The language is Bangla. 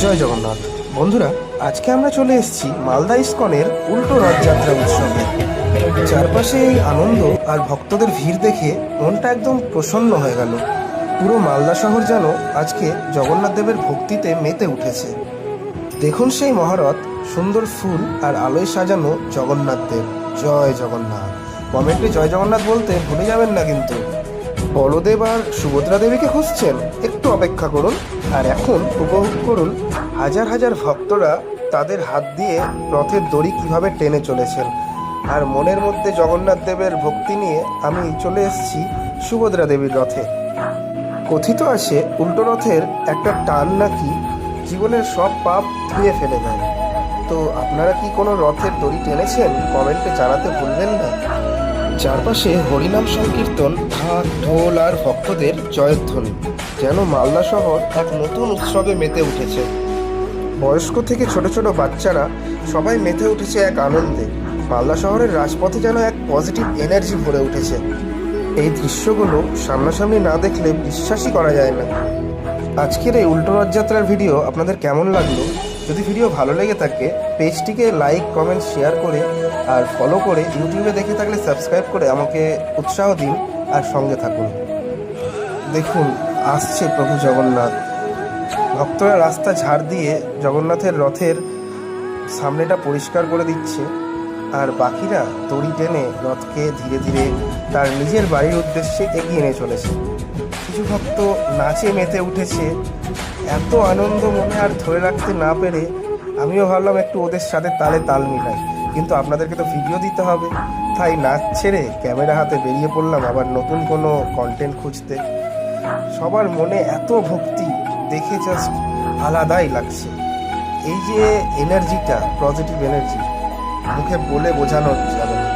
জয় জগন্নাথ। বন্ধুরা, আজকে আমরা চলে এসেছি মালদা ইস্কনের উল্টো রথযাত্রা উৎসবে। চারপাশে এই আনন্দ আর ভক্তদের ভিড় দেখে মনটা একদম প্রসন্ন হয়ে গেল। পুরো মালদা শহর যেন আজকে জগন্নাথ দেবের ভক্তিতে মেতে উঠেছে। দেখুন সেই মহারথ, সুন্দর ফুল আর আলোয় সাজানো জগন্নাথ দেব। জয় জগন্নাথ। কমেন্টে জয় জগন্নাথ বলতে ভুলে যাবেন না কিন্তু। বলদেব আর সুভদ্রা দেবীকে খুঁজছেন? একটু অপেক্ষা করুন আর এখন উপভোগ করুন হাজার হাজার ভক্তরা তাদের হাত দিয়ে রথের দড়ি কিভাবে টেনে চলেছেন। আর মনের মধ্যে জগন্নাথ দেবের ভক্তি নিয়ে আমি চলে এসেছি সুভদ্রা দেবীর রথে। কথিত আছে উল্টো রথের একটা টান নাকি জীবনের সব পাপ ধুয়ে ফেলে দেয়। তো আপনারা কি কোনো রথের দড়ি টেনেছেন? কমেন্টে জানাতে ভুলবেন না। চারপাশে হরিনাম সংকীর্তন, ঢাক ঢোল আর ভক্তদের জয়ধ্বনি, যেন মালদা শহর এক নতুন উৎসবে মেতে উঠেছে। বয়স্ক থেকে ছোট ছোট বাচ্চারা সবাই মেতে উঠেছে এক আনন্দে। মালদা শহরের রাজপথে যেন এক পজিটিভ এনার্জি ভরে উঠেছে। এই দৃশ্যগুলো সামনাসামনি না দেখলে বিশ্বাসই করা যায় না। আজকের এই উল্টো রথযাত্রার ভিডিও আপনাদের কেমন লাগলো? যদি ভিডিও ভালো লেগে থাকে পেজটিকে লাইক কমেন্ট শেয়ার করে আর ফলো করে, ইউটিউবে দেখে থাকলে সাবস্ক্রাইব করে আমাকে উৎসাহ দিন আর সঙ্গে থাকুন। দেখুন আসছে প্রভু জগন্নাথ। ভক্তরা রাস্তা ঝাড় দিয়ে জগন্নাথের রথের সামনেটা পরিষ্কার করে দিচ্ছে আর বাকিরা দড়ি টেনে রথকে ধীরে ধীরে তার নিজের বাড়ির উদ্দেশ্যে এগিয়ে নিয়ে চলেছে। কিছু ভক্ত নাচে মেতে উঠেছে। এত আনন্দ মনে আর ধরে রাখতে না পেরে আমিও ভাবলাম একটু ওদের সাথে তালে তাল মিলাই, কিন্তু আপনাদেরকে তো ভিডিও দিতে হবে, তাই নাচ ছেড়ে ক্যামেরা হাতে বেরিয়ে পড়লাম আবার নতুন কোনো কন্টেন্ট খুঁজতে। সবার মনে এত ভক্তি দেখে জাস্ট আলাদাই লাগছে। এই যে এনার্জিটা, পজিটিভ এনার্জি, মুখে বলে বোঝানো যাবে না।